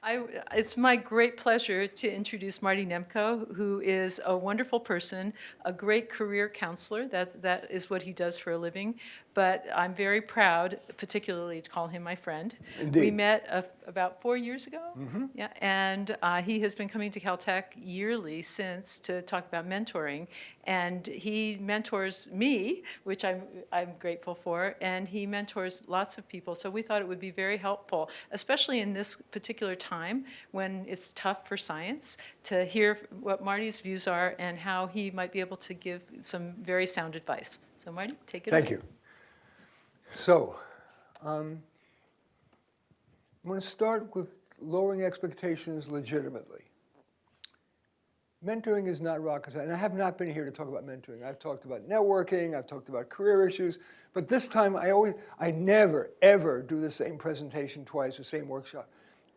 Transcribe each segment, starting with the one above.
It's my great pleasure to introduce Marty Nemko, who is a wonderful person, a great career counselor. That is what he does for a living. But I'm very proud, particularly to call him my friend. Indeed. We met about 4 years ago. Yeah, and he has been coming to Caltech yearly since to talk about mentoring. And he mentors me, which I'm grateful for, and he mentors lots of people. So we thought it would be very helpful, especially in this particular time when it's tough for science, to hear what Marty's views are and how he might be able to give some very sound advice. So Marty, take it away. Thank you. So, I'm going to start with lowering expectations legitimately. Mentoring is not rocket science, and I have not been here to talk about mentoring. I've talked about networking, I've talked about career issues, but this time I never, ever do the same presentation twice, the same workshop.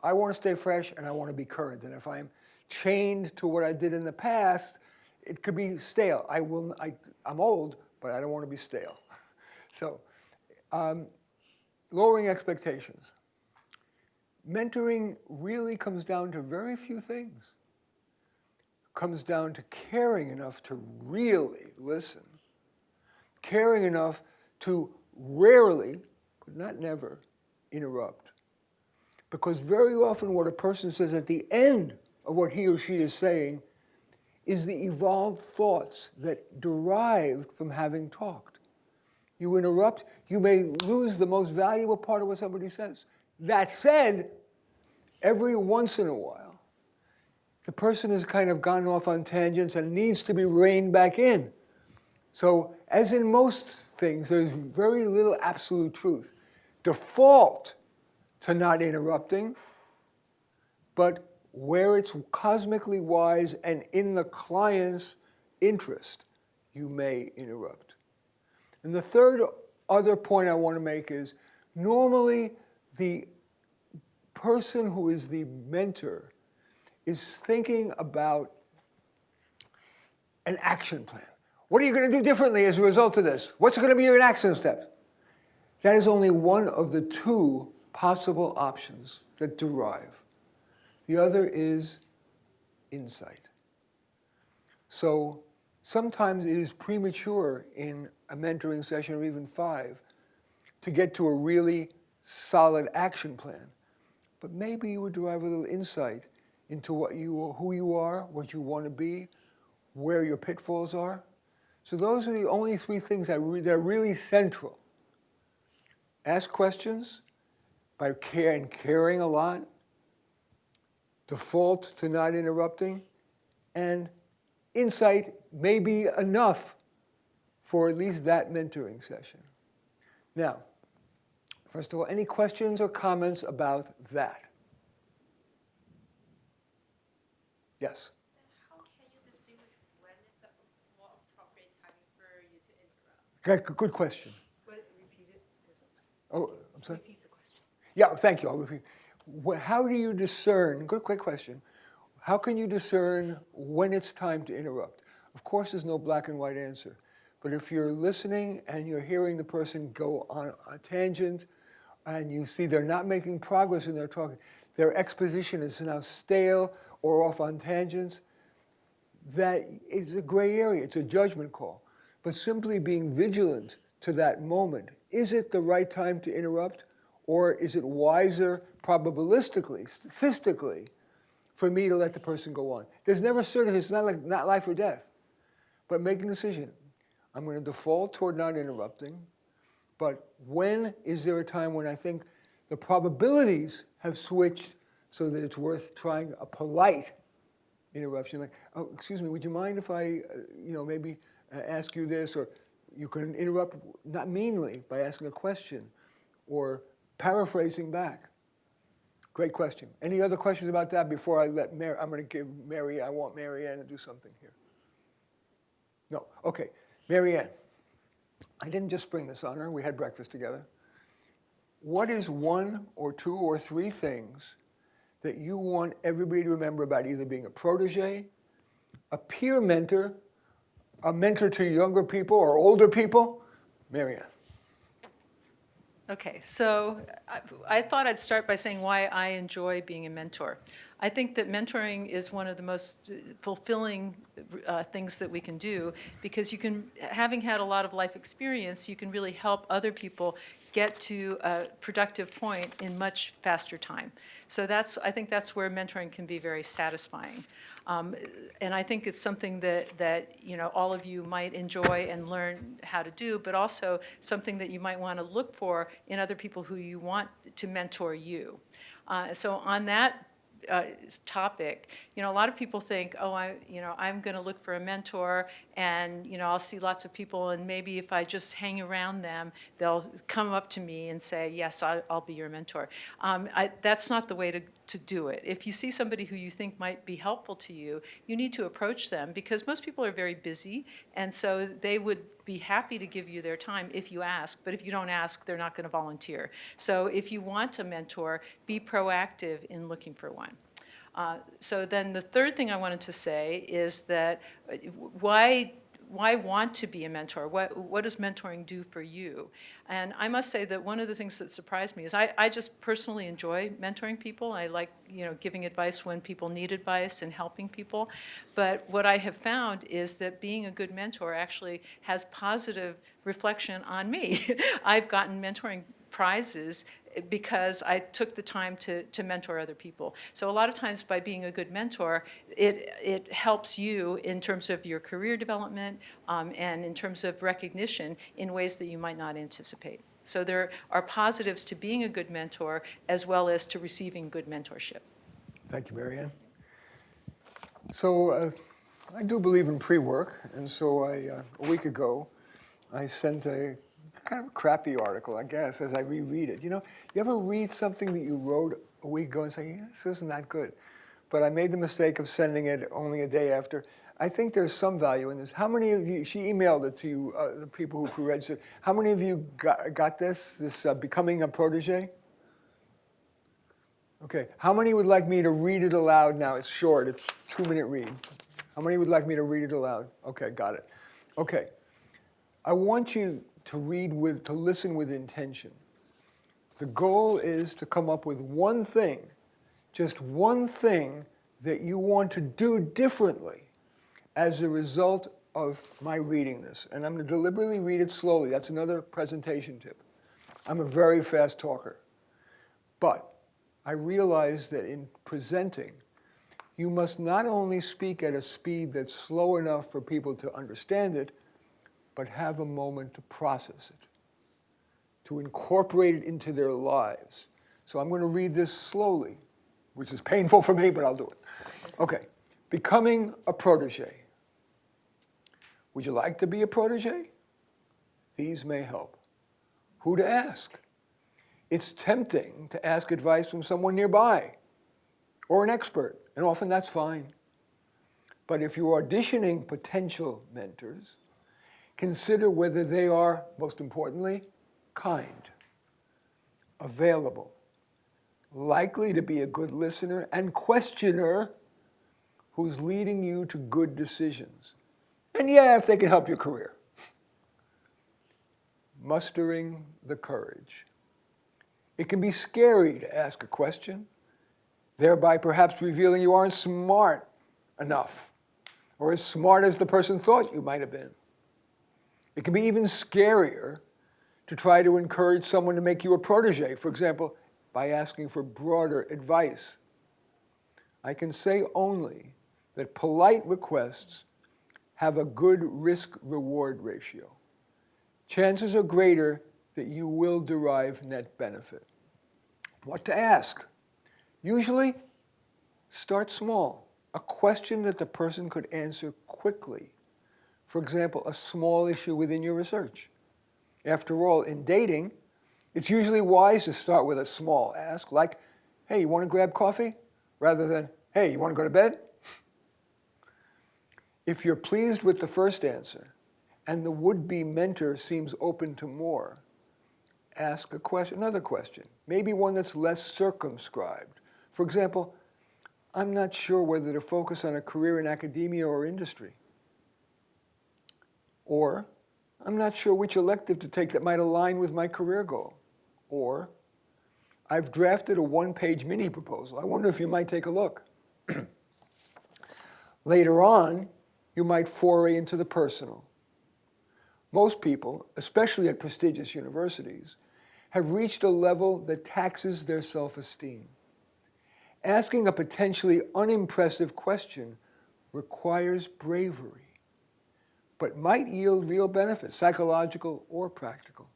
I want to stay fresh and I want to be current, and if I'm chained to what I did in the past, it could be stale. I'm old, but I don't want to be stale. So, lowering expectations. Mentoring really comes down to very few things. It comes down to caring enough to really listen, caring enough to rarely, but not never, interrupt. Because very often what a person says at the end of what he or she is saying is the evolved thoughts that derived from having talked. You interrupt, you may lose the most valuable part of what somebody says. That said, every once in a while, the person has kind of gone off on tangents and needs to be reined back in. So, as in most things, there's very little absolute truth. Default to not interrupting, but where it's cosmically wise and in the client's interest, you may interrupt. And the third other point I want to make is, normally the person who is the mentor is thinking about an action plan. What are you going to do differently as a result of this? What's going to be your action steps? That is only one of the two possible options that derive. The other is insight. So sometimes it is premature in a mentoring session, or even 5, to get to a really solid action plan. But maybe you would derive a little insight into who you are, what you want to be, where your pitfalls are. So those are the only 3 things that are really central. Ask questions by caring a lot, default to not interrupting, and insight may be enough for at least that mentoring session. Now, first of all, any questions or comments about that? Yes? How can you distinguish when is a more appropriate time for you to interrupt? Good question. Repeat it. Oh, I'm sorry? Repeat the question. Yeah, thank you. I'll repeat. How do you discern, quick question, how can you discern when it's time to interrupt? Of course, there's no black and white answer. But if you're listening and you're hearing the person go on a tangent and you see they're not making progress in their talking, their exposition is now stale or off on tangents, that is a gray area. It's a judgment call. But simply being vigilant to that moment, is it the right time to interrupt, or is it wiser probabilistically, statistically, for me to let the person go on? There's never certainty. It's not life or death. But make a decision. I'm going to default toward not interrupting, but when is there a time when I think the probabilities have switched so that it's worth trying a polite interruption, like, oh, excuse me, would you mind if I, maybe ask you this, or you can interrupt, not meanly, by asking a question, or paraphrasing back. Great question. Any other questions about that before I let I'm going to give I want Marianne to do something here. No, okay. Marianne, I didn't just spring this on her. We had breakfast together. What is 1 or 2 or 3 things that you want everybody to remember about either being a protege, a peer mentor, a mentor to younger people or older people? Marianne. Okay, so I thought I'd start by saying why I enjoy being a mentor. I think that mentoring is one of the most fulfilling things that we can do, because you can, having had a lot of life experience, you can really help other people get to a productive point in much faster time. So I think that's where mentoring can be very satisfying. And I think it's something that all of you might enjoy and learn how to do, but also something that you might want to look for in other people who you want to mentor you. So on that topic, a lot of people think, oh, I'm going to look for a mentor, and I'll see lots of people, and maybe if I just hang around them, they'll come up to me and say, yes, I'll be your mentor. That's not the way to do it. If you see somebody who you think might be helpful to you, you need to approach them, because most people are very busy, and so they would be happy to give you their time if you ask, but if you don't ask, they're not going to volunteer. So if you want a mentor, be proactive in looking for one. So then the third thing I wanted to say is that why want to be a mentor? What does mentoring do for you? And I must say that one of the things that surprised me is I just personally enjoy mentoring people. I like giving advice when people need advice and helping people. But what I have found is that being a good mentor actually has positive reflection on me. I've gotten mentoring prizes because I took the time to mentor other people. So a lot of times by being a good mentor, it helps you in terms of your career development and in terms of recognition in ways that you might not anticipate. So there are positives to being a good mentor as well as to receiving good mentorship. Thank you, Marianne. So I do believe in pre-work, and so a week ago, I sent a kind of a crappy article, I guess, as I reread it. You ever read something that you wrote a week ago and say, yeah, this isn't that good? But I made the mistake of sending it only a day after. I think there's some value in this. How many of you, she emailed it to you, the people who pre-registered, how many of you got this Becoming a Protege? Okay, how many would like me to read it aloud now? It's short, it's a 2-minute read. How many would like me to read it aloud? Okay, got it. Okay, I want you to listen with intention. The goal is to come up with one thing, just one thing that you want to do differently as a result of my reading this. And I'm going to deliberately read it slowly. That's another presentation tip. I'm a very fast talker. But I realize that in presenting, you must not only speak at a speed that's slow enough for people to understand it, but have a moment to process it, to incorporate it into their lives. So I'm going to read this slowly, which is painful for me, but I'll do it. Okay, becoming a protege. Would you like to be a protege? These may help. Who to ask? It's tempting to ask advice from someone nearby or an expert, and often that's fine. But if you're auditioning potential mentors, consider whether they are, most importantly, kind, available, likely to be a good listener and questioner who's leading you to good decisions. And yeah, if they can help your career. Mustering the courage. It can be scary to ask a question, thereby perhaps revealing you aren't smart enough, or as smart as the person thought you might have been. It can be even scarier to try to encourage someone to make you a protege, for example, by asking for broader advice. I can say only that polite requests have a good risk-reward ratio. Chances are greater that you will derive net benefit. What to ask? Usually, start small. A question that the person could answer quickly. For example, a small issue within your research. After all, in dating, it's usually wise to start with a small ask, like, hey, you want to grab coffee? Rather than, hey, you want to go to bed? If you're pleased with the first answer, and the would-be mentor seems open to more, ask another question, maybe one that's less circumscribed. For example, I'm not sure whether to focus on a career in academia or industry. Or, I'm not sure which elective to take that might align with my career goal. Or, I've drafted a one-page mini proposal. I wonder if you might take a look. Later on, you might foray into the personal. Most people, especially at prestigious universities, have reached a level that taxes their self-esteem. Asking a potentially unimpressive question requires bravery, but might yield real benefits, psychological or practical.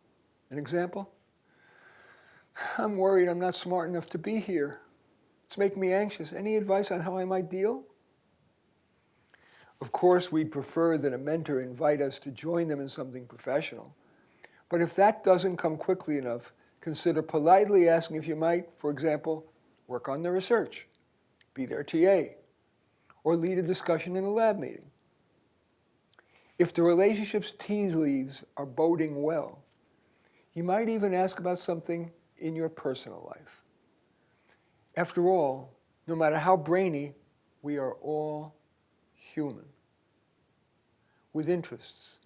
An example? I'm worried I'm not smart enough to be here. It's making me anxious. Any advice on how I might deal? Of course, we'd prefer that a mentor invite us to join them in something professional. But if that doesn't come quickly enough, consider politely asking if you might, for example, work on the research, be their TA, or lead a discussion in a lab meeting. If the relationship's tea leaves are boding well, you might even ask about something in your personal life. After all, no matter how brainy, we are all human, with interests,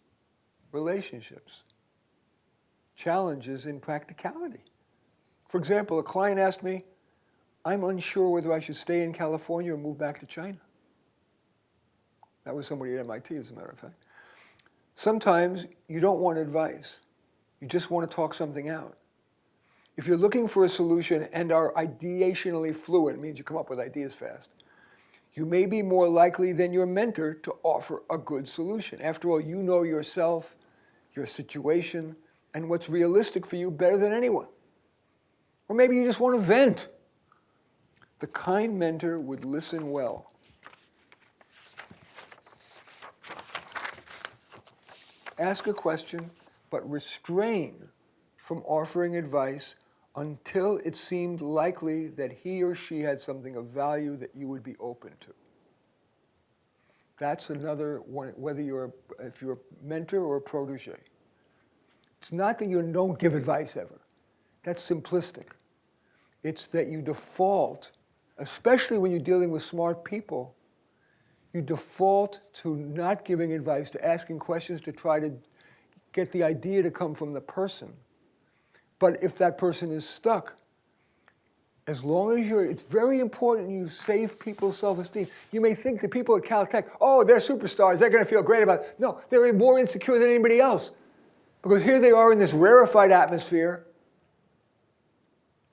relationships, challenges in practicality. For example, a client asked me, I'm unsure whether I should stay in California or move back to China. That was somebody at MIT, as a matter of fact. Sometimes you don't want advice. You just want to talk something out. If you're looking for a solution and are ideationally fluent, it means you come up with ideas fast, you may be more likely than your mentor to offer a good solution. After all, you know yourself, your situation, and what's realistic for you better than anyone. Or maybe you just want to vent. The kind mentor would listen well. Ask a question, but restrain from offering advice until it seemed likely that he or she had something of value that you would be open to. That's another one, if you're a mentor or a protege. It's not that you don't give advice ever. That's simplistic. It's that you default, especially when you're dealing with smart people, you default to not giving advice, to asking questions to try to get the idea to come from the person. But if that person is stuck, as long as it's very important you save people's self-esteem. You may think that people at Caltech, oh, they're superstars, they're going to feel great about it. No, they're more insecure than anybody else. Because here they are in this rarefied atmosphere,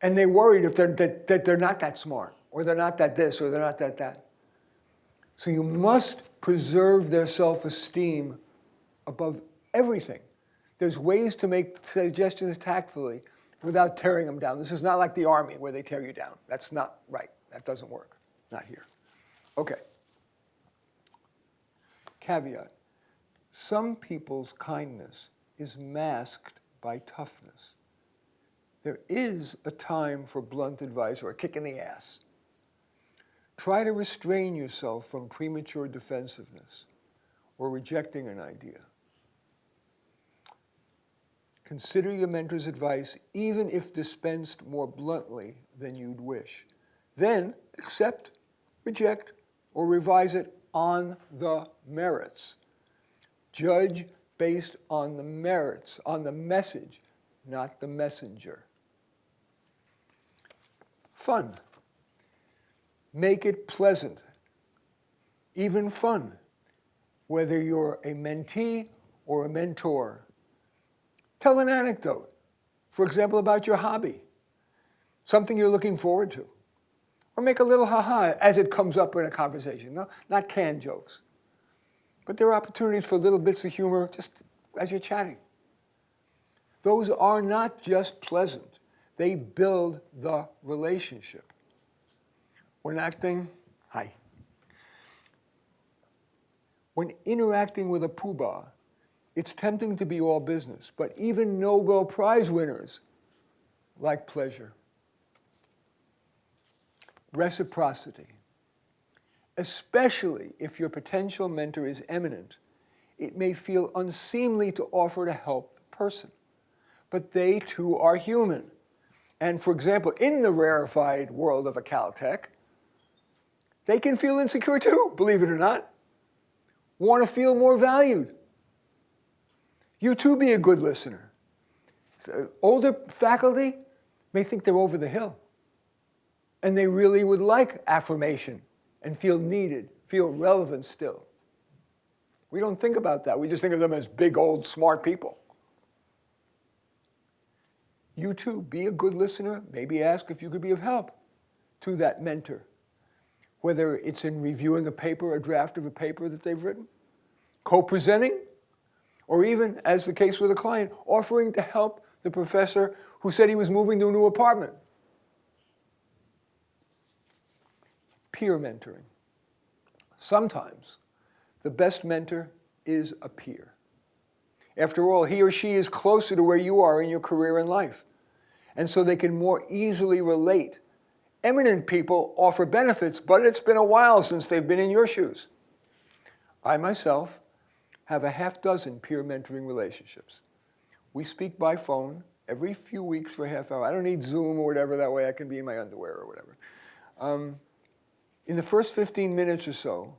and they're worried that they're not that smart, or they're not that this, or they're not that. So you must preserve their self-esteem above everything. There's ways to make suggestions tactfully without tearing them down. This is not like the army where they tear you down. That's not right. That doesn't work. Not here. Okay. Caveat. Some people's kindness is masked by toughness. There is a time for blunt advice or a kick in the ass. Try to restrain yourself from premature defensiveness or rejecting an idea. Consider your mentor's advice, even if dispensed more bluntly than you'd wish. Then accept, reject, or revise it on the merits. Judge based on the merits, on the message, not the messenger. Fun. Make it pleasant, even fun, whether you're a mentee or a mentor. Tell an anecdote, for example, about your hobby, something you're looking forward to. Or make a little ha-ha as it comes up in a conversation. No, not canned jokes. But there are opportunities for little bits of humor just as you're chatting. Those are not just pleasant. They build the relationship. When acting, hi. When interacting with a poobah, it's tempting to be all business, but even Nobel Prize winners like pleasure. Reciprocity. Especially if your potential mentor is eminent, it may feel unseemly to offer to help the person. But they too are human. And for example, in the rarefied world of a Caltech, they can feel insecure too, believe it or not. Want to feel more valued. You too be a good listener. Older faculty, may think they're over the hill. And they really would like affirmation and feel needed, feel relevant still. We don't think about that. We just think of them as big, old, smart people. You too, be a good listener. Maybe ask if you could be of help to that mentor, whether it's in reviewing a paper, a draft of a paper that they've written, co-presenting, or even, as the case with a client, offering to help the professor who said he was moving to a new apartment. Peer mentoring. Sometimes the best mentor is a peer. After all, he or she is closer to where you are in your career and life, and so they can more easily relate. Eminent people offer benefits, but it's been a while since they've been in your shoes. I myself have a half dozen peer mentoring relationships. We speak by phone every few weeks for a half hour. I don't need Zoom or whatever, that way I can be in my underwear or whatever. In the first 15 minutes or so,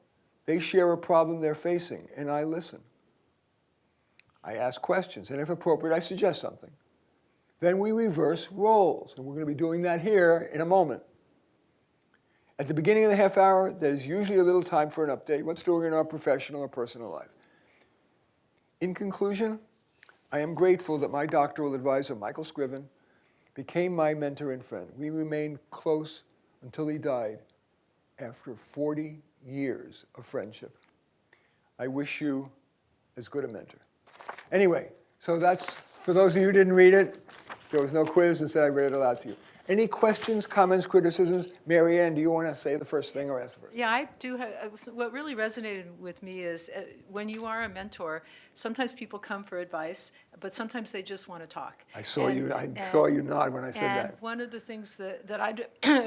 they share a problem they're facing, and I listen. I ask questions, and if appropriate, I suggest something. Then we reverse roles, and we're going to be doing that here in a moment. At the beginning of the half hour, there's usually a little time for an update, what's doing in our professional or personal life. In conclusion, I am grateful that my doctoral advisor, Michael Scriven, became my mentor and friend. We remained close until he died after 40 years of friendship. I wish you as good a mentor. Anyway, so that's, for those of you who didn't read it, there was no quiz, instead I read it aloud to you. Any questions, comments, criticisms? Marianne, do you want to say the first thing or ask the first thing? Yeah, I do have, what really resonated with me is when you are a mentor, sometimes people come for advice, but sometimes they just want to talk. I saw you nod when I said that. And one of the things that I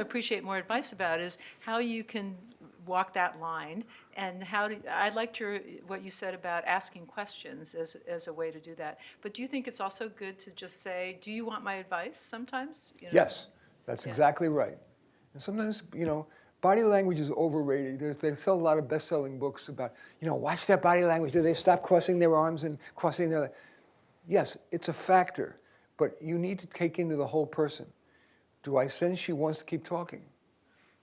appreciate more advice about is how you can walk that line, and I liked what you said about asking questions as a way to do that. But do you think it's also good to just say, do you want my advice sometimes? You know? Yes, that's exactly right. And sometimes, body language is overrated. They sell a lot of best-selling books about, watch their body language. Do they stop crossing their arms and crossing their legs? Yes, it's a factor, but you need to take into the whole person. Do I sense she wants to keep talking?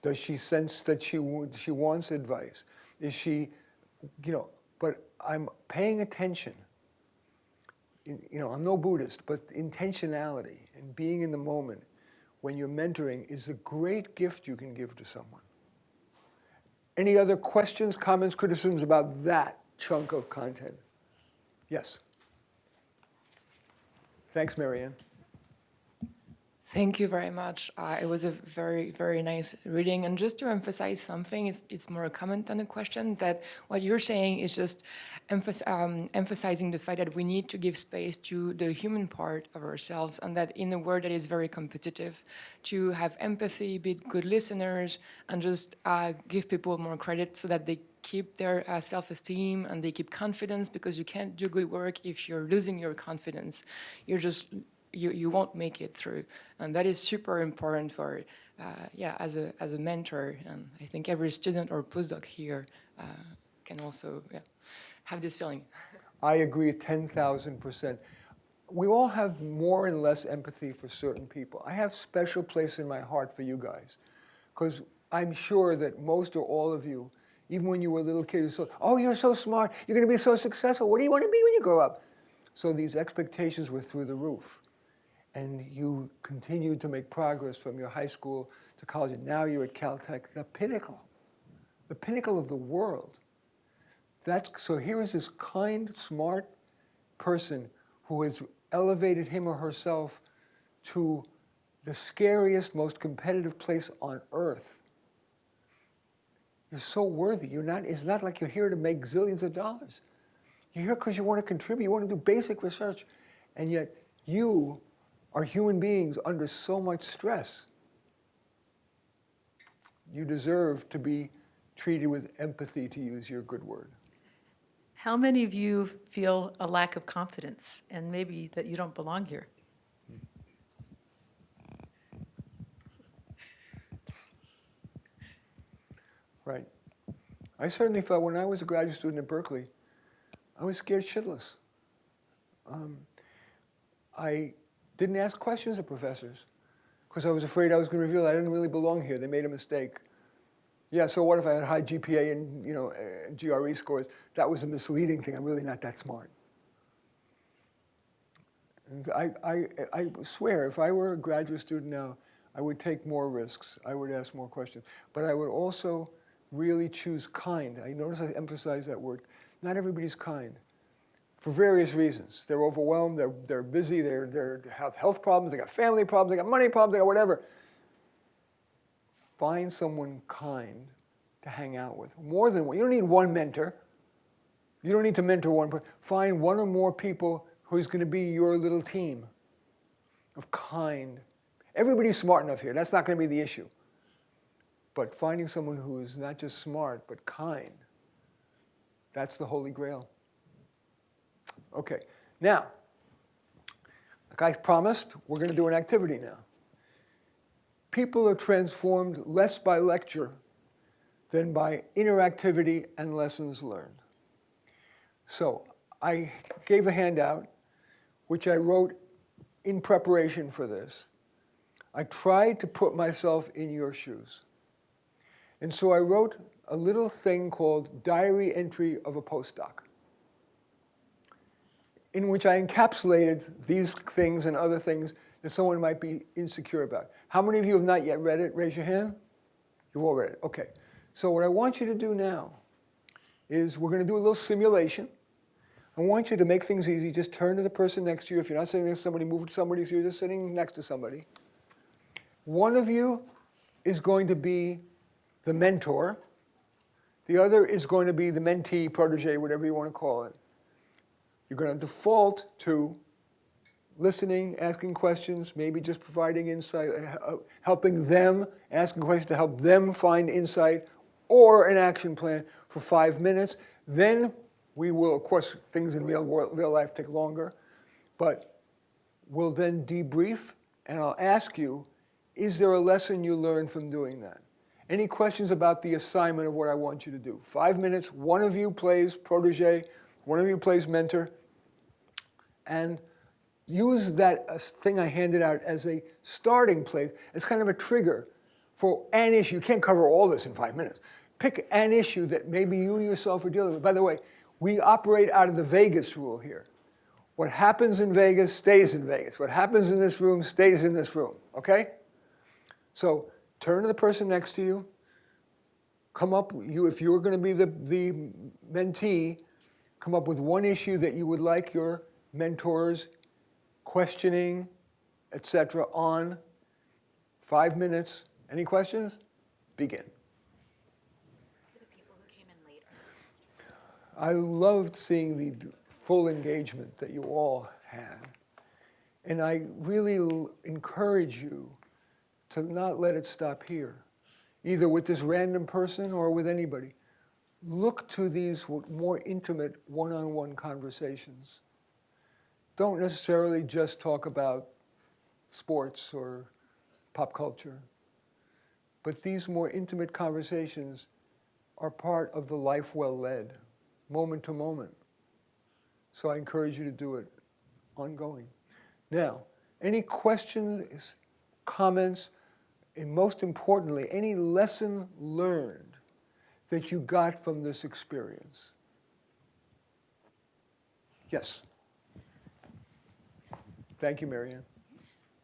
Does she sense that she wants advice? Is she, but I'm paying attention. I'm no Buddhist, but intentionality and being in the moment when you're mentoring is a great gift you can give to someone. Any other questions, comments, criticisms about that chunk of content? Yes. Thanks, Marianne. Thank you very much. It was a very, very nice reading. And just to emphasize something, it's more a comment than a question, that what you're saying is just emphasizing the fact that we need to give space to the human part of ourselves, and that in a world that is very competitive, to have empathy, be good listeners, and just give people more credit so that they keep their self-esteem and they keep confidence, because you can't do good work if you're losing your confidence. You won't make it through, and that is super important for, as a mentor. And I think every student or postdoc here can also have this feeling. I agree 10,000%. We all have more and less empathy for certain people. I have special place in my heart for you guys, because I'm sure that most or all of you, even when you were a little kid, you thought, oh, you're so smart, you're going to be so successful. What do you want to be when you grow up? So these expectations were through the roof. And you continued to make progress from your high school to college, and now you're at Caltech, the pinnacle of the world. So here is this kind, smart person who has elevated him or herself to the scariest, most competitive place on earth. You're so worthy. It's not like you're here to make zillions of dollars. You're here because you want to contribute, you want to do basic research, and yet you are human beings under so much stress. You deserve to be treated with empathy, to use your good word. How many of you feel a lack of confidence and maybe that you don't belong here? Right. I certainly felt when I was a graduate student at Berkeley, I was scared shitless. I didn't ask questions of professors. because I was afraid I was going to reveal I didn't really belong here. They made a mistake. Yeah, so what if I had high GPA and GRE scores? That was a misleading thing. I'm really not that smart. And I swear, if I were a graduate student now, I would take more risks. I would ask more questions. But I would also really choose kind. I notice I emphasize that word. Not everybody's kind, for various reasons. They're overwhelmed, they're busy, they have health problems, they got family problems, they got money problems, they got whatever. Find someone kind to hang out with. More than one. You don't need one mentor. You don't need to mentor one person. Find one or more people who's going to be your little team of kind. Everybody's smart enough here. That's not going to be the issue. But finding someone who is not just smart, but kind, that's the Holy Grail. Okay, now, like I promised, we're going to do an activity now. People are transformed less by lecture than by interactivity and lessons learned. So I gave a handout, which I wrote in preparation for this. I tried to put myself in your shoes. And so I wrote a little thing called Diary Entry of a Postdoc, in which I encapsulated these things and other things that someone might be insecure about. How many of you have not yet read it? Raise your hand. You've all read it. Okay. So what I want you to do now is we're going to do a little simulation. I want you to make things easy. Just turn to the person next to you. If you're not sitting next to somebody, move to somebody so you're just sitting next to somebody. One of you is going to be the mentor. The other is going to be the mentee, protege, whatever you want to call it. You're going to default to listening, asking questions, maybe just providing insight, helping them, asking questions to help them find insight, or an action plan for 5 minutes. Then we will, of course, things in real life take longer, but we'll then debrief, and I'll ask you, is there a lesson you learned from doing that? Any questions about the assignment of what I want you to do? 5 minutes, one of you plays protege, one of you plays mentor, and use that thing I handed out as a starting place, as kind of a trigger for an issue. You can't cover all this in 5 minutes. Pick an issue that maybe you yourself are dealing with. By the way, we operate out of the Vegas rule here. What happens in Vegas stays in Vegas. What happens in this room stays in this room, okay? So turn to the person next to you. Come up, if you're going to be the mentee, come up with one issue that you would like your mentors questioning, etc. on. 5 minutes. Any questions? Begin. For the people who came in later. I loved seeing the full engagement that you all had. And I really encourage you to not let it stop here, either with this random person or with anybody. Look to these more intimate one-on-one conversations. Don't necessarily just talk about sports or pop culture, but these more intimate conversations are part of the life well led, moment to moment. So I encourage you to do it ongoing. Now, any questions, comments, and most importantly, any lesson learned that you got from this experience? Yes. Thank you, Marianne.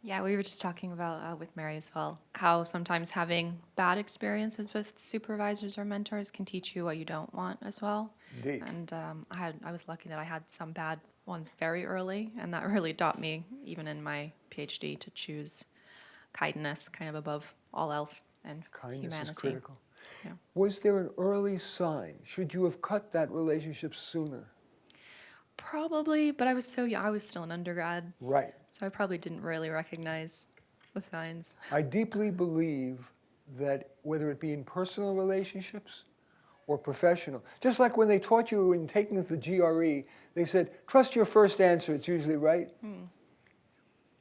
Yeah, we were just talking about with Mary as well, how sometimes having bad experiences with supervisors or mentors can teach you what you don't want as well. Indeed. And I was lucky that I had some bad ones very early, and that really taught me, even in my PhD, to choose kindness kind of above all else and Kindness humanity. is critical. Yeah. Was there an early sign? Should you have cut that relationship sooner? Probably, but I was so young. I was still an undergrad, Right. so I probably didn't really recognize the signs. I deeply believe that whether it be in personal relationships or professional, just like when they taught you in taking the GRE, they said, trust your first answer, it's usually right.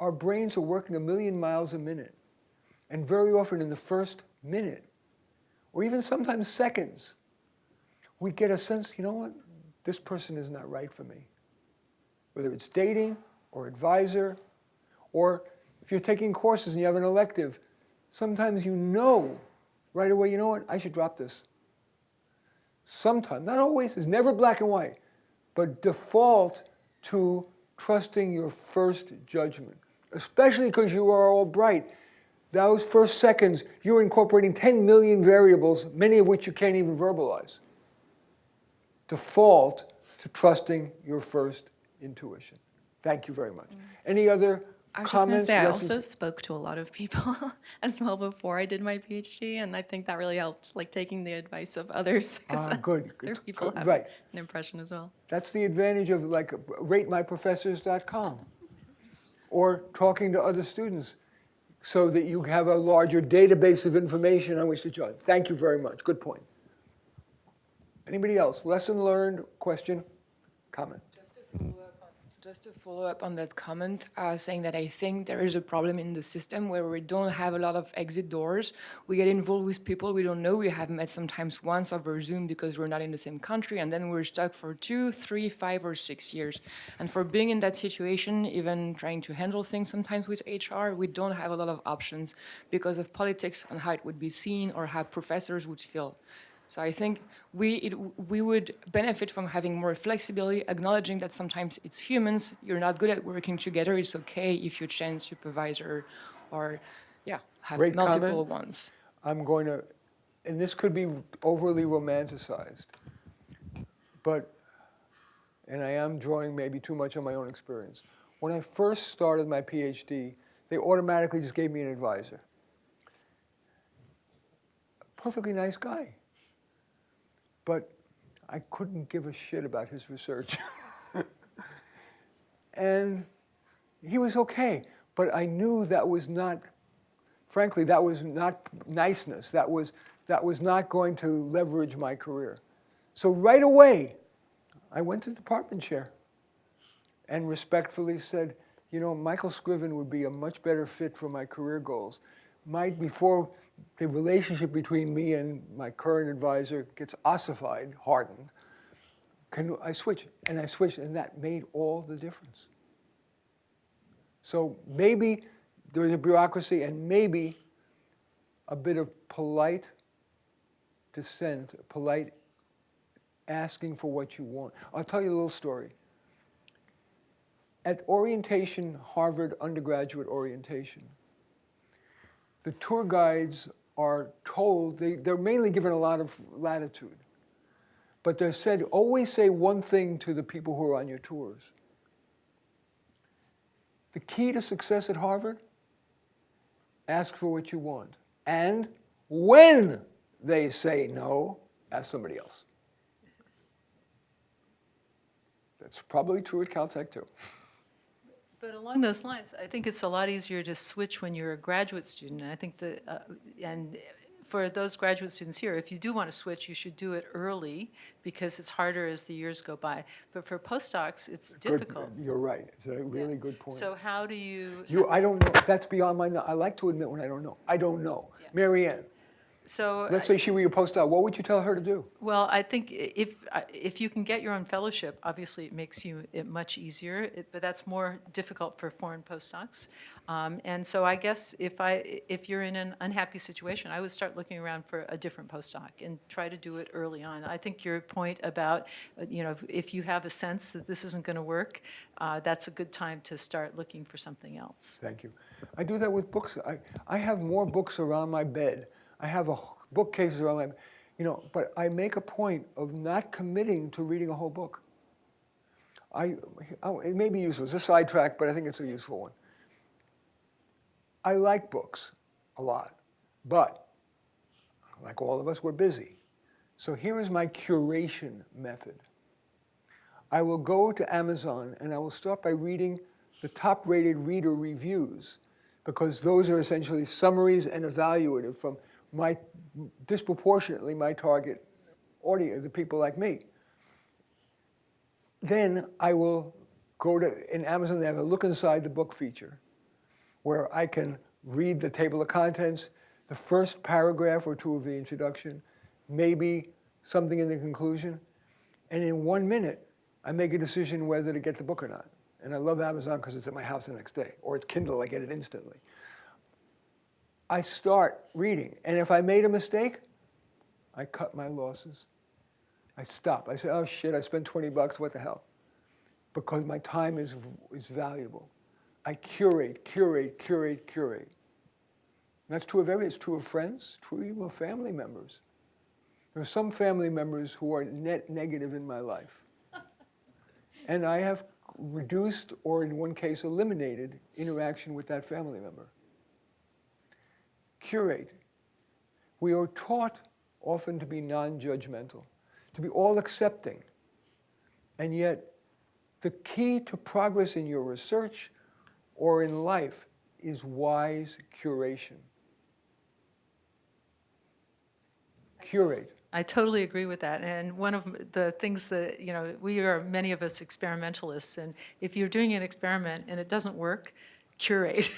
Our brains are working 1,000,000 miles a minute. And very often in the first minute, or even sometimes seconds, we get a sense, you know what, this person is not right for me. Whether it's dating or advisor, or If you're taking courses and you have an elective, sometimes you know right away, you know what, I should drop this. Sometimes, not always, it's never black and white, but default to trusting your first judgment, especially because you are all bright. Those first seconds, you're incorporating 10 million variables, many of which you can't even verbalize. Default to trusting your first intuition. Thank you very much. Any other I was just going to comments? say, I lessons? also spoke to a lot of people as well before I did my PhD, and I think that really helped, like taking the advice of others, because Good. other It's people good. have Right. an impression as well. That's the advantage of like ratemyprofessors.com or talking to other students so that you have a larger database of information on which to judge. Thank you very much. Good point. Anybody else? Lesson learned, question, comment? Just to follow up on that comment, saying that I think there is a problem in the system where we don't have a lot of exit doors. We get involved with people we don't know. We have met sometimes once over Zoom because we're not in the same country, and then we're stuck for 2, 3, 5, or 6 years. And for being in that situation, even trying to handle things sometimes with HR, we don't have a lot of options because of politics and how it would be seen or how professors would feel. So I think we would benefit from having more flexibility, acknowledging that sometimes it's humans, you're not good at working together, it's okay if you change supervisor or, have Great multiple comment. ones. I'm going to, and this could be overly romanticized, and I am drawing maybe too much on my own experience. When I first started my PhD, they automatically just gave me an advisor. Perfectly nice guy. But I couldn't give a shit about his research. And he was okay, but I knew that was not, frankly, that was not niceness. That was not going to leverage my career. So right away, I went to the department chair and respectfully said, you know, Michael Scriven would be a much better fit for my career goals. Before the relationship between me and my current advisor gets ossified, hardened, can I switch? And I switched, and that made all the difference. So maybe there is a bureaucracy and maybe a bit of polite dissent, polite asking for what you want. I'll tell you a little story. At orientation, Harvard undergraduate orientation, the tour guides are told, they're mainly given a lot of latitude, but they're said, always say one thing to the people who are on your tours. The key to success at Harvard, ask for what you want. And when they say no, ask somebody else. That's probably true at Caltech too. But along those lines, I think it's a lot easier to switch when you're a graduate student. And I think and for those graduate students here, if you do want to switch, you should do it early because it's harder as the years go by. But for postdocs, it's difficult. You're right. It's a really good point. So how do you? I don't know. That's beyond my knowledge. I like to admit when I don't know. I don't know. Yeah. Marianne, So let's say she were your postdoc. What would you tell her to do? well, I think if you can get your own fellowship, obviously it makes it much easier, but that's more difficult for foreign postdocs. And so I guess if you're in an unhappy situation, I would start looking around for a different postdoc and try to do it early on. I think your point about, if you have a sense that this isn't going to work, that's a good time to start looking for something else. Thank you. I do that with books. I have more books around my bed. I have bookcases around my bed, but I make a point of not committing to reading a whole book. It may be useful. It's a sidetrack, but I think it's a useful one. I like books a lot, but like all of us, we're busy. So here is my curation method. I will go to Amazon and I will start by reading the top-rated reader reviews because those are essentially summaries and evaluative from disproportionately my target audience, the people like me. Then I will go in Amazon, they have a look inside the book feature where I can read the table of contents, the first paragraph or two of the introduction, maybe something in the conclusion, and in 1 minute, I make a decision whether to get the book or not. And I love Amazon because it's at my house the next day. Or it's Kindle, I get it instantly. I start reading. And if I made a mistake, I cut my losses. I stop. I say, oh shit, I spent $20, what the hell? Because my time is valuable. I curate. And that's true of everything. It's true of friends, true even of family members. There are some family members who are net negative in my life. And I have reduced, or in one case eliminated, interaction with that family member. Curate. We are taught often to be non-judgmental, to be all accepting. And yet, the key to progress in your research or in life is wise curation. Curate. I totally agree with that. And one of the things that, we are, many of us, experimentalists. And if you're doing an experiment and it doesn't work, curate.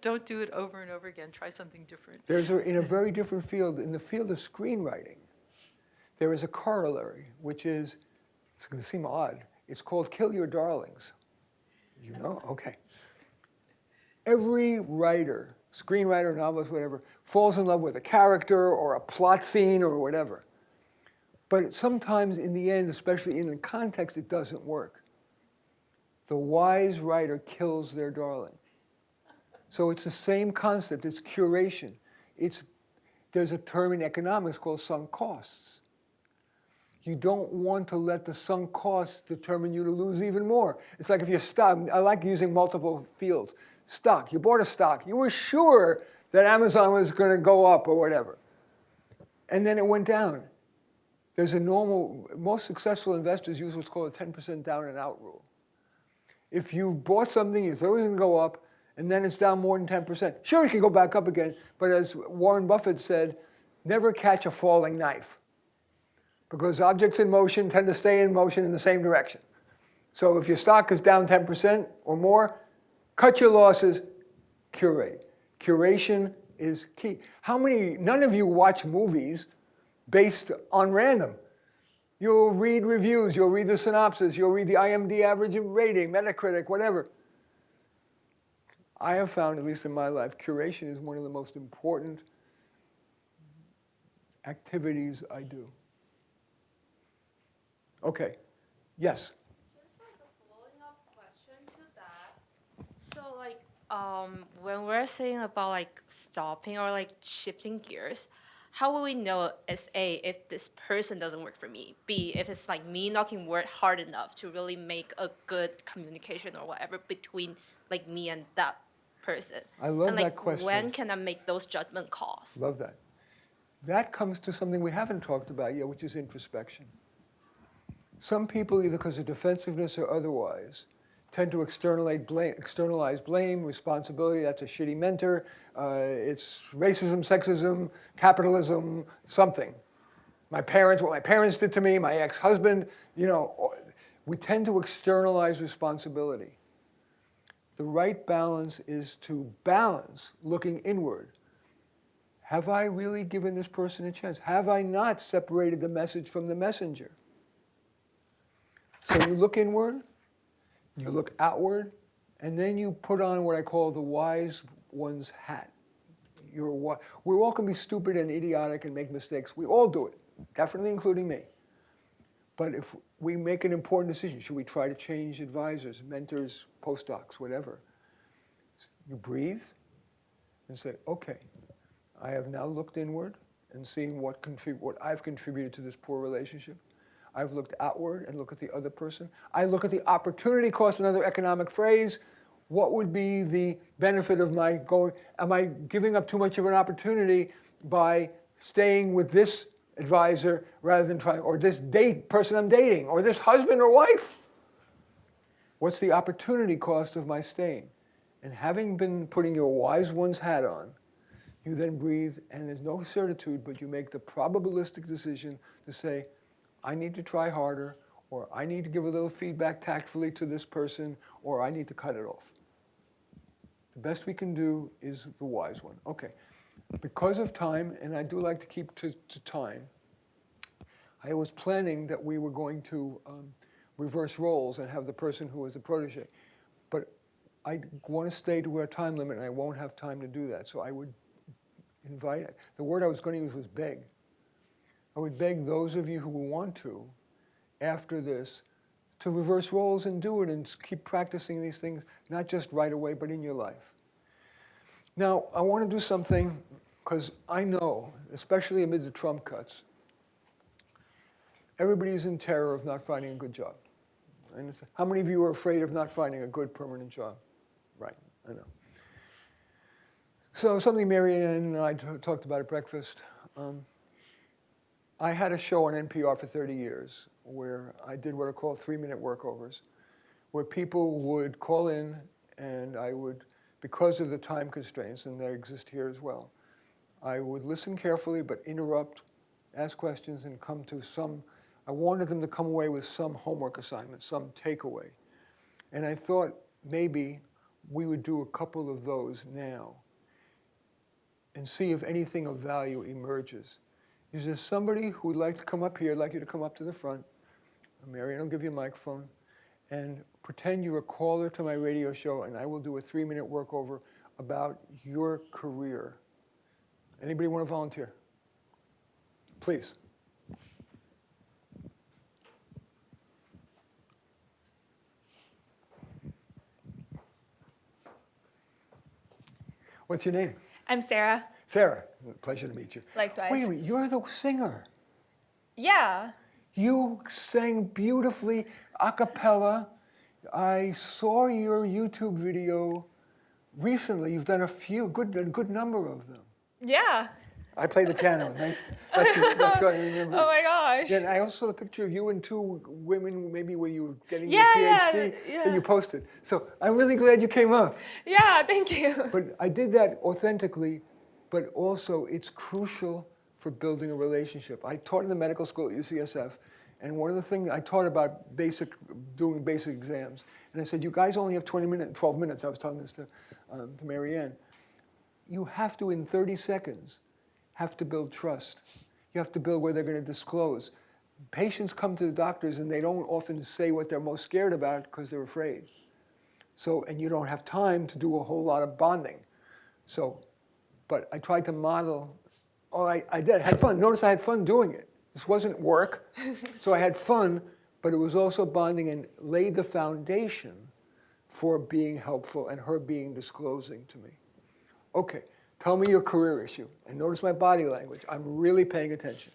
Don't do it over and over again. Try something different. There's in a very different field, in the field of screenwriting, there is a corollary, which is, it's going to seem odd, it's called kill your darlings. You know? Okay. Every writer, screenwriter, novelist, whatever, falls in love with a character or a plot scene or whatever. But sometimes in the end, especially in the context, it doesn't work. The wise writer kills their darling. So it's the same concept, it's curation. There's a term in economics called sunk costs. You don't want to let the sunk costs determine you to lose even more. It's like if you're stock, I like using multiple fields. Stock, you bought a stock. You were sure that Amazon was going to go up or whatever. And then it went down. There's most successful investors use what's called a 10% down and out rule. If you bought something, you thought it was going to go up, and then it's down more than 10%. Sure, it can go back up again, but as Warren Buffett said, never catch a falling knife. Because objects in motion tend to stay in motion in the same direction. So if your stock is down 10% or more, cut your losses, curate. Curation is key. None of you watch movies based on random. You'll read reviews, you'll read the synopsis, you'll read the IMDb average rating, Metacritic, whatever. I have found, at least in my life, curation is one of the most important activities I do. Okay, yes? Just like a following up question to that. So when we're saying about stopping or shifting gears, how will we know as A, if this person doesn't work for me, B, if it's me not work hard enough to really make a good communication or whatever between me and that person? I love and, that question. When can I make those judgment calls? Love that. That comes to something we haven't talked about yet, which is introspection. Some people, either because of defensiveness or otherwise, tend to externalize blame, responsibility. That's a shitty mentor. It's racism, sexism, capitalism, something. What my parents did to me, my ex-husband, we tend to externalize responsibility. The right balance is to balance looking inward. Have I really given this person a chance? Have I not separated the message from the messenger? So you look inward, you look outward, and then you put on what I call the wise one's hat. We all can be stupid and idiotic and make mistakes. We all do it, definitely including me. But if we make an important decision, should we try to change advisors, mentors, postdocs, whatever? You breathe and say, okay, I have now looked inward and seen what I've contributed to this poor relationship. I've looked outward and looked at the other person. I look at the opportunity cost, another economic phrase. What would be the benefit of my going? Am I giving up too much of an opportunity by staying with this advisor rather than or this person I'm dating, or this husband or wife? What's the opportunity cost of my staying? And having been putting your wise one's hat on, you then breathe, and there's no certitude, but you make the probabilistic decision to say, I need to try harder, or I need to give a little feedback tactfully to this person, or I need to cut it off. The best we can do is the wise one. Okay, because of time, and I do like to keep to time, I was planning that we were going to reverse roles and have the person who was the protege. but I want to stay to our time limit, and I won't have time to do that. So I would invite, the word I was going to use was beg. I would beg those of you who want to, after this, to reverse roles and do it and keep practicing these things, not just right away, but in your life. Now, I want to do something, because I know, especially amid the Trump cuts, everybody's in terror of not finding a good job. And how many of you are afraid of not finding a good permanent job? Right, I know. So something Marianne and I talked about at breakfast. I had a show on NPR for 30 years where I did what are called 3-minute workovers, where people would call in and I would, because of the time constraints, and they exist here as well, I would listen carefully but interrupt, ask questions, and come to some, I wanted them to come away with some homework assignment, some takeaway. And I thought maybe we would do a couple of those now and see if anything of value emerges. Is there somebody who would like to come up here? I'd like you to come up to the front. Marianne will give you a microphone. And pretend you're a caller to my radio show, and I will do a 3-minute workover about your career. Anybody want to volunteer? Please. What's your name? I'm Sarah. Sarah. Pleasure to meet you. Likewise. Wait a minute, you're the singer. Yeah. You sang beautifully, a cappella. I saw your YouTube video recently. You've done a good number of them. Yeah. I play the piano. Nice. That's what I remember. Oh my gosh. Yeah, and I also saw the picture of you and 2 women, maybe where you were getting Yeah, your PhD, yeah. that you posted. So I'm really glad you came up. Yeah, thank you. But I did that authentically, but also it's crucial for building a relationship. I taught in the medical school at UCSF, and one of the things I taught about doing basic exams, and I said, you guys only have 12 minutes. I was telling this to Marianne. You have to, in 30 seconds, have to build trust. You have to build where they're going to disclose. Patients come to the doctors and they don't often say what they're most scared about because they're afraid. So, and you don't have time to do a whole lot of bonding. So, but I tried to model, I did, I had fun. Notice I had fun doing it. This wasn't work, so I had fun, but it was also bonding and laid the foundation for being helpful and her being disclosing to me. Okay. Tell me your career issue. And notice my body language. I'm really paying attention.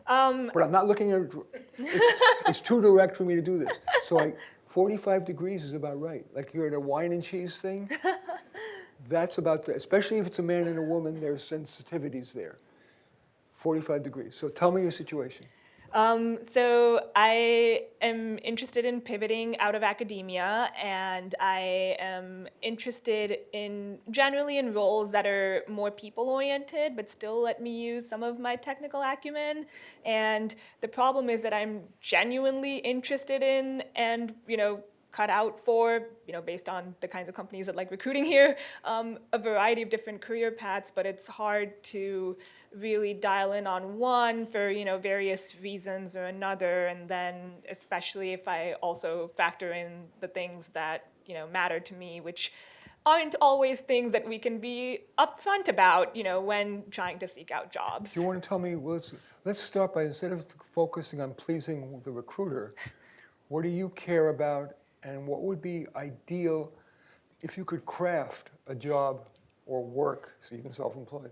But I'm not looking at it's too direct for me to do this. So 45 degrees is about right. Like you're at a wine and cheese thing. That's about, especially if it's a man and a woman, there's sensitivities there. 45 degrees. So tell me your situation. So I am interested in pivoting out of academia, and I am interested generally in roles that are more people-oriented, but still let me use some of my technical acumen. And the problem is that I'm genuinely interested in and, cut out for, based on the kinds of companies that like recruiting here, a variety of different career paths, but it's hard to really dial in on one for, various reasons or another. And then especially if I also factor in the things that, matter to me, which aren't always things that we can be upfront about, when trying to seek out jobs. Do you want to tell me, let's start by, instead of focusing on pleasing the recruiter, what do you care about? And what would be ideal if you could craft a job or work, so even self-employed,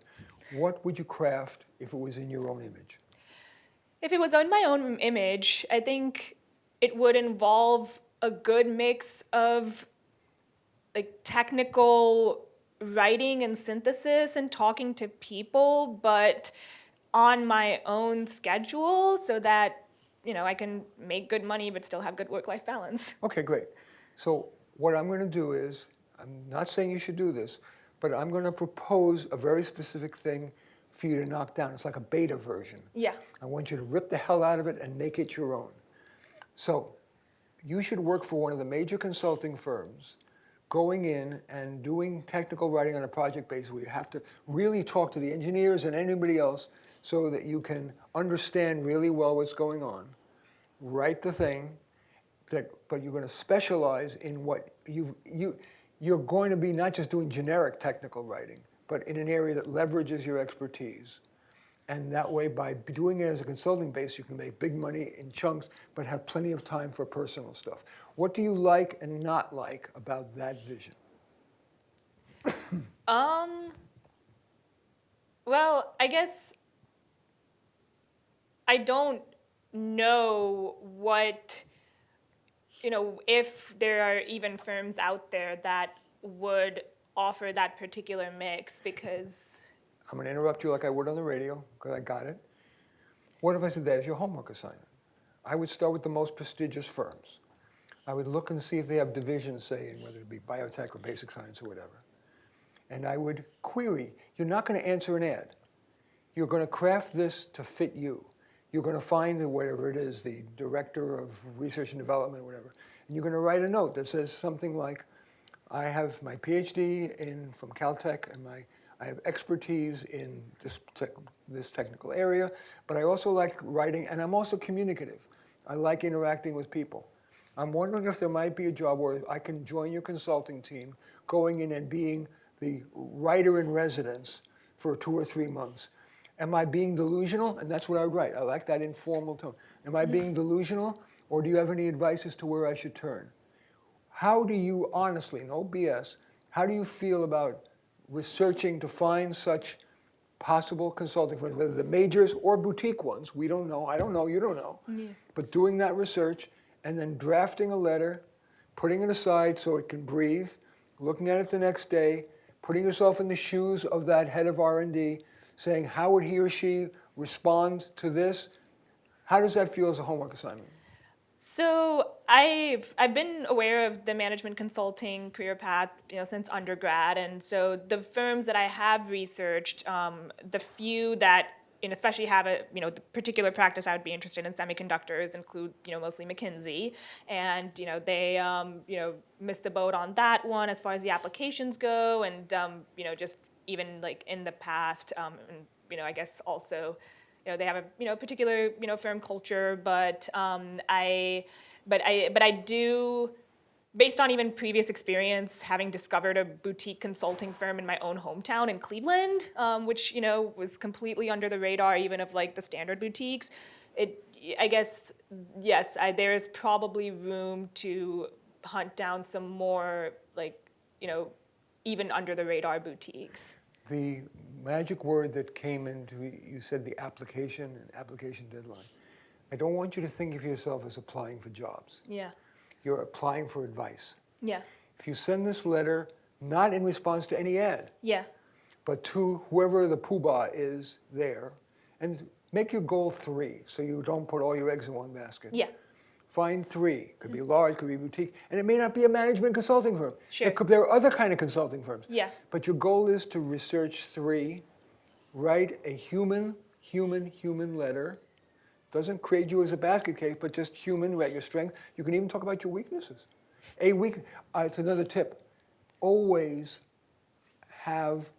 what would you craft if it was in your own image? If it was on my own image, I think it would involve a good mix of technical writing and synthesis and talking to people, but on my own schedule so that I can make good money but still have good work-life balance. Okay, great. So what I'm going to do is, I'm not saying you should do this, but I'm going to propose a very specific thing for you to knock down. It's like a beta version. Yeah. I want you to rip the hell out of it and make it your own. So you should work for one of the major consulting firms, going in and doing technical writing on a project basis where you have to really talk to the engineers and anybody else so that you can understand really well what's going on. Write the thing, but you're going to specialize in what you're going to be not just doing generic technical writing, but in an area that leverages your expertise. And that way, by doing it as a consulting base, you can make big money in chunks, but have plenty of time for personal stuff. What do you like and not like about that vision? Well, I guess I don't know what, if there are even firms out there that would offer that particular mix, because I'm going to interrupt you like I would on the radio, because I got it. What if I said, there's your homework assignment? I would start with the most prestigious firms. I would look and see if they have divisions, say, in whether it be biotech or basic science or whatever. And I would query. You're not going to answer an ad. You're going to craft this to fit you. You're going to find whatever it is, the director of research and development or whatever, and you're going to write a note that says something like, I have my Ph.D. from Caltech, and I have expertise in this technical area, but I also like writing, and I'm also communicative. I like interacting with people. I'm wondering if there might be a job where I can join your consulting team, going in and being the writer in residence for 2 or 3 months. Am I being delusional? And that's what I would write. I like that informal tone. Am I being delusional, or do you have any advice as to where I should turn? How do you honestly, no BS, how do you feel about researching to find such possible consulting firms, whether the majors or boutique ones? We don't know. I don't know. You don't know. Yeah. But doing that research and then drafting a letter, putting it aside so it can breathe, looking at it the next day, putting yourself in the shoes of that head of R&D, saying how would he or she respond to this? How does that feel as a homework assignment? So I've been aware of the management consulting career path, since undergrad, and so the firms that I have researched, the few that especially have the particular practice I would be interested in semiconductors include mostly McKinsey, and they missed the boat on that one as far as the applications go, and just even like in the past, and I guess also. They have a particular firm culture, but I do, based on even previous experience, having discovered a boutique consulting firm in my own hometown in Cleveland, which was completely under the radar even of like the standard boutiques. I guess yes, there is probably room to hunt down some more like even under the radar boutiques. The magic word that came into, you said the application and application deadline. I don't want you to think of yourself as applying for jobs. Yeah. You're applying for advice. Yeah. If you send this letter, not in response to any ad, yeah, but to whoever the poobah is there, and make your goal 3 so you don't put all your eggs in one basket. yeah. Find 3. Could be large, could be boutique, and it may not be a management consulting firm. Sure. There are other kind of consulting firms. Yeah. But your goal is to research 3, write a human letter. Doesn't create you as a basket case, but just human, write your strength. You can even talk about your weaknesses. It's another tip. Always have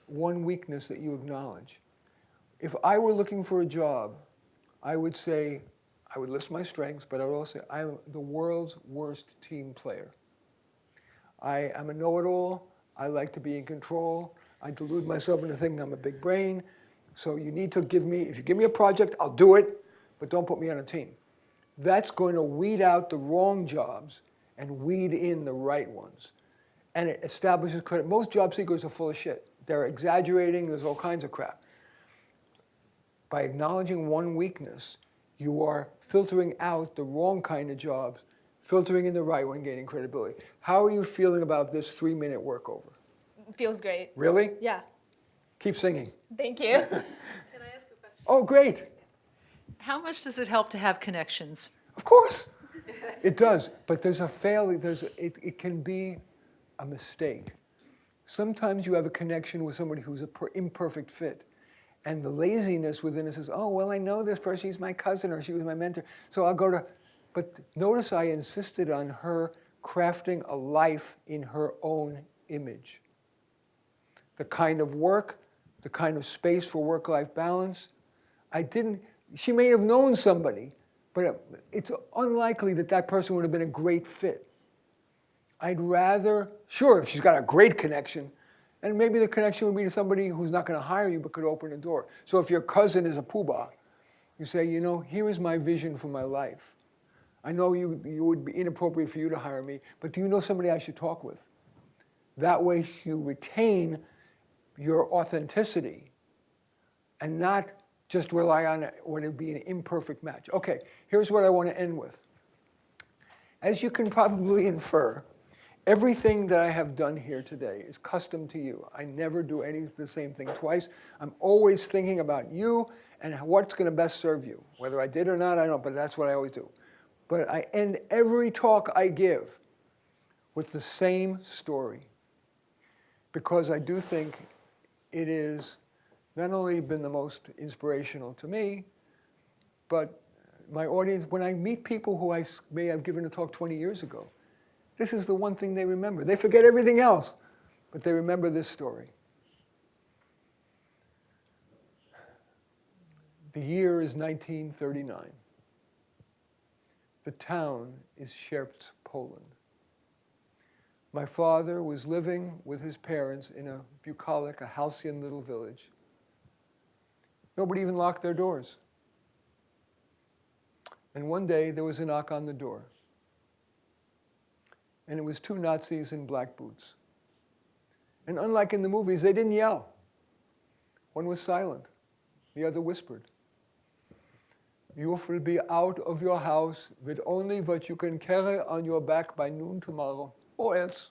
one weakness that you acknowledge. If I were looking for a job, I would say, I would list my strengths, but I would also say I'm the world's worst team player. I am a know-it-all. I like to be in control. I delude myself into thinking I'm a big brain. So you need to if you give me a project, I'll do it, but don't put me on a team. That's going to weed out the wrong jobs and weed in the right ones. And it establishes credit. Most job seekers are full of shit. They're exaggerating. There's all kinds of crap. By acknowledging one weakness, you are filtering out the wrong kind of jobs, filtering in the right one, gaining credibility. How are you feeling about this 3-minute workover? Feels great. Really? Yeah. Keep singing. Thank you. Can I ask a question? Oh, great. How much does it help to have connections? Of course. It does. But there's a failure. It can be a mistake. Sometimes you have a connection with somebody who's an imperfect fit. And the laziness within us says, oh, well, I know this person, she's my cousin or she was my mentor, so I'll go to, but notice I insisted on her crafting a life in her own image. The kind of work, the kind of space for work-life balance. She may have known somebody But it's unlikely that that person would have been a great fit. I'd rather, sure, if she's got a great connection, and maybe the connection would be to somebody who's not going to hire you but could open a door. So if your cousin is a poobah, you say, you know, here is my vision for my life. I know you would be inappropriate for you to hire me, but do you know somebody I should talk with? That way you retain your authenticity and not just rely on what would be an imperfect match. Okay, here's what I want to end with. As you can probably infer, everything that I have done here today is custom to you. I never do the same thing twice. I'm always thinking about you and what's going to best serve you. Whether I did or not, I don't, but that's what I always do. But I end every talk I give with the same story, because I do think it is not only been the most inspirational to me, but my audience, when I meet people who I may have given a talk 20 years ago, this is the one thing they remember. They forget everything else, but they remember this story. The year is 1939. The town is Sierpz, Poland. My father was living with his parents in a bucolic, a halcyon little village. Nobody even locked their doors. And one day there was a knock on the door. And it was two Nazis in black boots. And unlike in the movies, they didn't yell. One was silent, the other whispered. You will be out of your house with only what you can carry on your back by noon tomorrow, or else.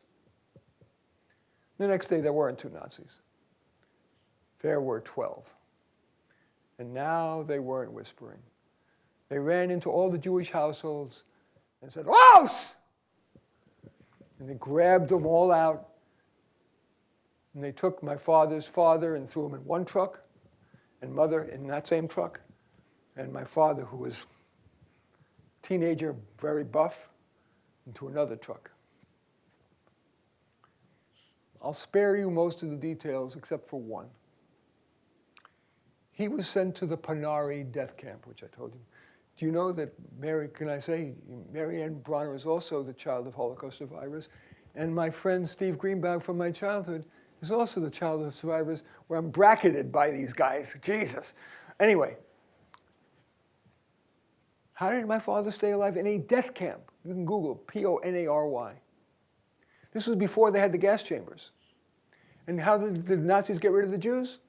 The next day there weren't two Nazis. There were 12. And now they weren't whispering. They ran into all the Jewish households and said, "Raus!" And they grabbed them all out. And they took my father's father and threw him in one truck, and mother in that same truck, and my father, who was a teenager, very buff, into another truck. I'll spare you most of the details except for one. He was sent to the Panari death camp, which I told you. Do you know that Marianne Bronner is also the child of Holocaust survivors? And my friend Steve Greenbaum from my childhood is also the child of survivors, where I'm bracketed by these guys. Jesus. Anyway, how did my father stay alive? In a death camp. You can Google, P-O-N-A-R-Y. This was before they had the gas chambers. And how did the Nazis get rid of the Jews?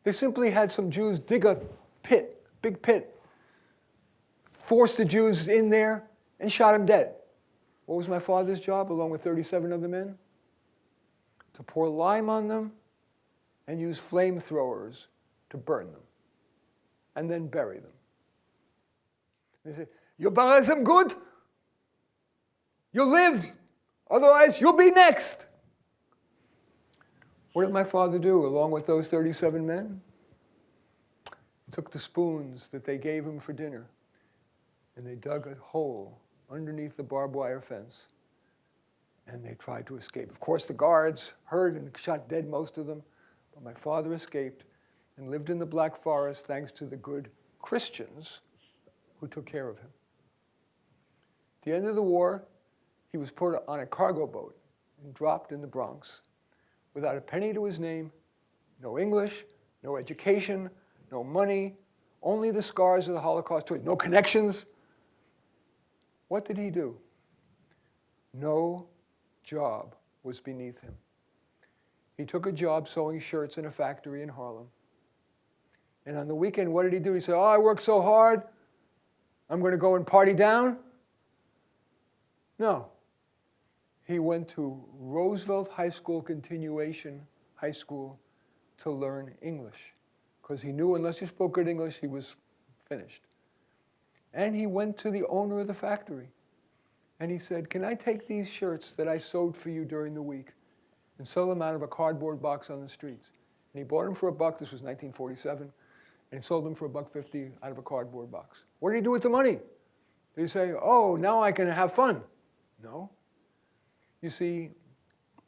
They simply had some Jews dig a pit, big pit, forced the Jews in there, and shot them dead. What was my father's job, along with 37 other men? To pour lime on them and use flamethrowers to burn them, and then bury them. They said, "You bury them good, you live, otherwise you'll be next." What did my father do along with those 37 men? He took the spoons that they gave him for dinner, and they dug a hole underneath the barbed wire fence, and they tried to escape. Of course, the guards heard and shot dead most of them, but my father escaped and lived in the Black Forest thanks to the good Christians who took care of him. At the end of the war, he was put on a cargo boat and dropped in the Bronx without a penny to his name, no English, no education, no money, only the scars of the Holocaust, no connections. What did he do? No job was beneath him. He took a job sewing shirts in a factory in Harlem. And on the weekend, what did he do? He said, "Oh, I worked so hard, I'm going to go and party down." No. He went to Roosevelt High School Continuation High School to learn English, because he knew unless he spoke good English, he was finished. And he went to the owner of the factory, and he said, "Can I take these shirts that I sewed for you during the week and sell them out of a cardboard box on the streets?" And he bought them for $1. This was 1947. And he sold them for $1.50 out of a cardboard box. What did he do with the money? Did he say, "Oh, now I can have fun"? No. You see,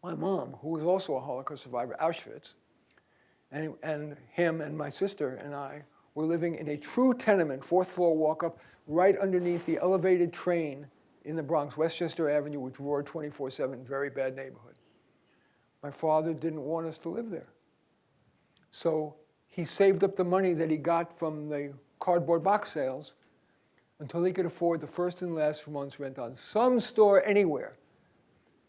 my mom, who was also a Holocaust survivor, Auschwitz, and him and my sister and I were living in a true tenement, 4th floor walk-up, right underneath the elevated train in the Bronx, Westchester Avenue, which roared 24/7, very bad neighborhood. My father didn't want us to live there. So he saved up the money that he got from the cardboard box sales until he could afford the first and last month's rent on some store anywhere.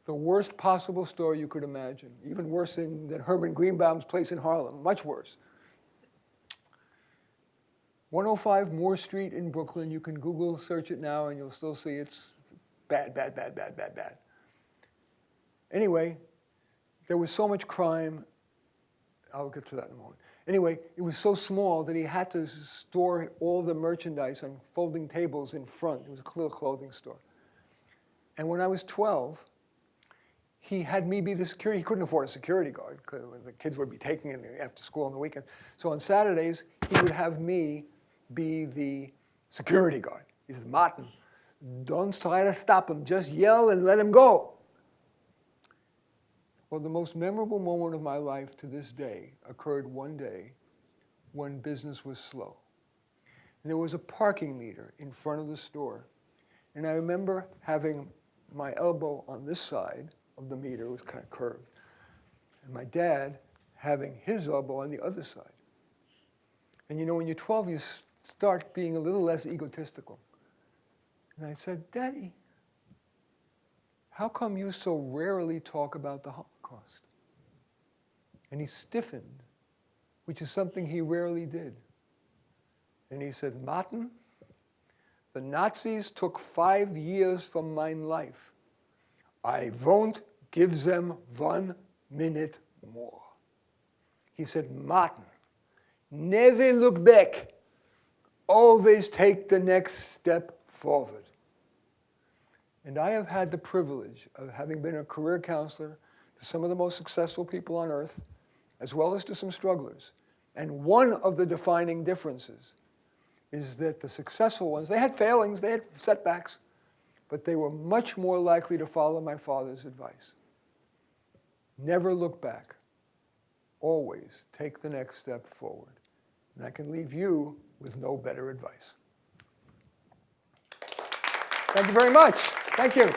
The worst possible store you could imagine, even worse than Herman Greenbaum's place in Harlem, much worse. 105 Moore Street in Brooklyn, you can Google search it now and you'll still see it's bad, bad, bad, bad, bad, bad. Anyway, there was so much crime, I'll get to that in a moment. Anyway, it was so small that he had to store all the merchandise on folding tables in front. It was a little clothing store. And when I was 12, he had me be the security. He couldn't afford a security guard because the kids would be taking him after school on the weekend. So on Saturdays, he would have me be the security guard. He said, Martin, don't try to stop him. Just yell and let him go. Well, the most memorable moment of my life to this day occurred one day when business was slow. And there was a parking meter in front of the store. And I remember having my elbow on this side of the meter, it was kind of curved, and my dad having his elbow on the other side. And you know, when you're 12, you start being a little less egotistical. And I said, Daddy, how come you so rarely talk about the Holocaust? And he stiffened, which is something he rarely did. And he said, Martin, the Nazis took 5 years from my life. I won't give them 1 minute more. He said, Martin, never look back. Always take the next step forward. And I have had the privilege of having been a career counselor to some of the most successful people on earth, as well as to some strugglers. And one of the defining differences is that the successful ones, they had failings, they had setbacks, but they were much more likely to follow my father's advice. Never look back. Always take the next step forward. And I can leave you with no better advice. Thank you very much. Thank you.